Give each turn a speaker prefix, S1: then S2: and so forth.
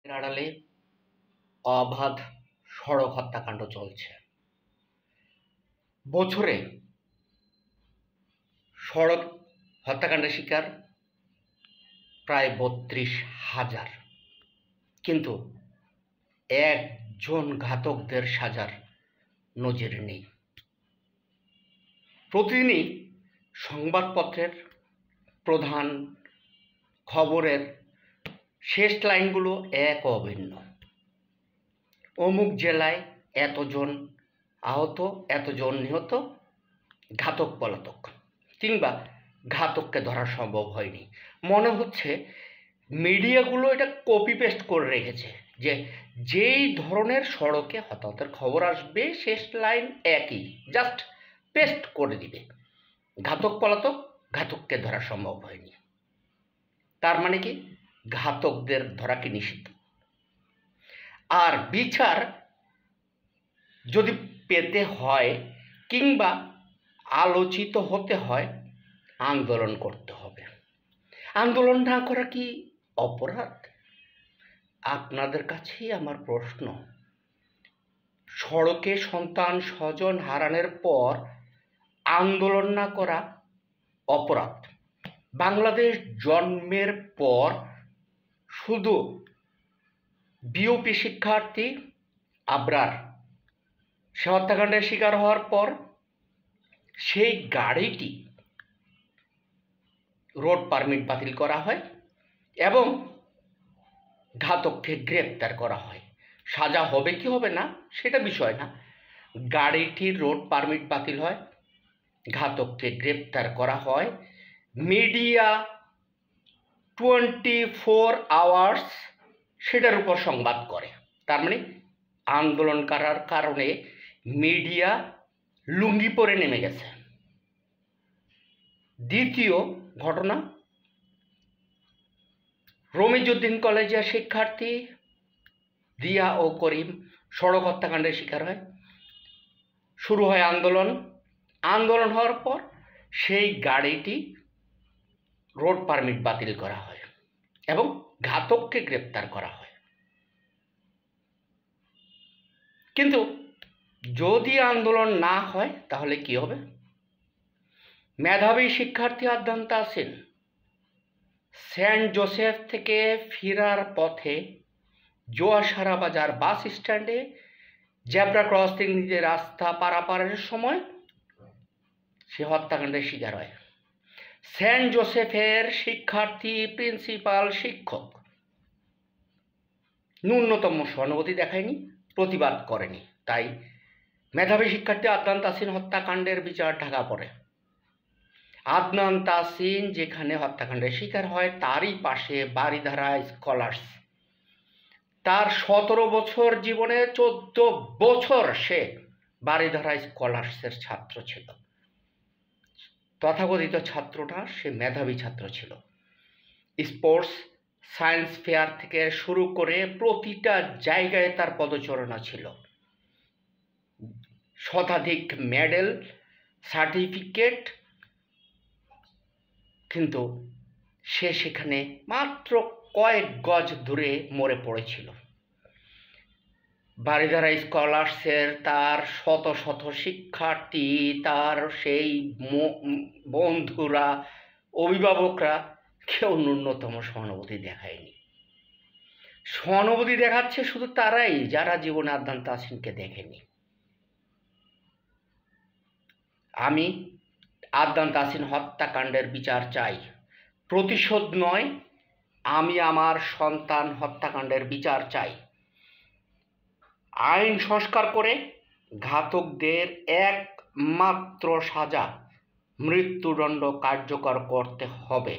S1: আড়ালে অবাধ সড়ক হত্যাকাণ্ড চলছে। বছরে সড়ক হত্যাকাণ্ডের শিকার প্রায় ৩২,০০০, কিন্তু একজন ঘাতকদের সাজার নজির নেই। প্রতিদিনই সংবাদপত্রের প্রধান খবরের শেষ লাইনগুলো এক অভিন্ন। অমুক জেলায় এতজন আহত, এতজন নিহত, ঘাতক পলাতক, কিংবা ঘাতককে ধরা সম্ভব হয়নি। মনে হচ্ছে মিডিয়াগুলো এটা কপি পেস্ট করে রেখেছে, যে যেই ধরনের সড়কে হতাহতের খবর আসবে শেষ লাইন একই, জাস্ট পেস্ট করে দিবে, ঘাতক পলাতক, ঘাতককে ধরা সম্ভব হয়নি। তার মানে কি, ঘাতকদের ধরা কি নিষিদ্ধ? আর বিচার যদি পেতে হয় কিংবা আলোচিত হতে হয়, আন্দোলন করতে হবে। আন্দোলন না করা কি অপরাধ? আপনাদের কাছেই আমার প্রশ্ন। সড়কে সন্তান স্বজন হারানোর পর আন্দোলন না করা অপরাধ। বাংলাদেশ জন্মের পর শুধু বিওপি শিক্ষার্থী আবরার সে হত্যাকাণ্ডের শিকার হওয়ার পর সেই গাড়িটি রোড পারমিট বাতিল করা হয় এবং ঘাতককে গ্রেপ্তার করা হয়। সাজা হবে কি হবে না সেটা বিষয় না, গাড়িটির রোড পারমিট বাতিল হয়, ঘাতককে গ্রেপ্তার করা হয়। মিডিয়া 24 আওয়ার্স সেটার উপর সংবাদ করে। তার মানে আন্দোলন করার কারণে মিডিয়া লুঙ্গি পরে নেমে গেছে। দ্বিতীয় ঘটনা, রমিজউদ্দিন কলেজের শিক্ষার্থী দিয়া ও করিম সড়ক হত্যাকাণ্ডের শিকার হয়। শুরু হয় আন্দোলন। আন্দোলন হওয়ার পর সেই গাড়িটি রোড পারমিট বাতিল করা হয় এবং ঘাতককে গ্রেপ্তার করা হয়। কিন্তু যদি আন্দোলন না হয় তাহলে কি হবে? মেধাবী শিক্ষার্থী আদনান তাহসিন সেন্ট জোসেফ থেকে ফেরার পথে জোয়াসারা বাজার বাস স্ট্যান্ডে জেব্রা ক্রসিং দিয়ে রাস্তা পারাপারের সময় সে হত্যাকাণ্ডের শিকার হয়। সেন্ট জোসেফের শিক্ষার্থী, প্রিন্সিপাল, শিক্ষক ন্যূনতম সহানুভূতি দেখায়নি, প্রতিবাদ করেনি। তাই মেধাবী শিক্ষার্থী আদনান তাহসিন হত্যাকাণ্ডের বিচার ঢাকা পড়ে। আদনান তাহসিন যেখানে হত্যাকাণ্ডের শিকার হয় তারই পাশে বারিধারা স্কলার্স। তার 17 বছর জীবনে 14 বছর সে বারিধারা স্কলার্সের ছাত্র ছিল। তথাকথিত ছাত্রটা সে মেধাবী ছাত্র ছিল। স্পোর্টস, সায়েন্স ফেয়ার থেকে শুরু করে প্রতিটা জায়গায় তার পদচারণা ছিল। শতাধিক মেডেল, সার্টিফিকেট, কিন্তু সে সেখানে মাত্র কয়েক গজ দূরে মরে পড়েছিল। বারিধারা স্কলার্সের তার শত শত শিক্ষার্থী, তার সেই বন্ধুরা, অভিভাবকরা কেউ ন্যূনতম সহানুভূতি দেখায়নি। সহানুভূতি দেখাচ্ছে শুধু তারাই যারা জীবনে আদনান তাহসিনকে দেখেনি। আমি আদনান তাহসিন হত্যাকাণ্ডের বিচার চাই, প্রতিশোধ নয়। আমি আমার সন্তান হত্যাকাণ্ডের বিচার চাই। আইন সংস্কার করে ঘাতকদের একমাত্র সাজা মৃত্যুদণ্ড কার্যকর করতে হবে।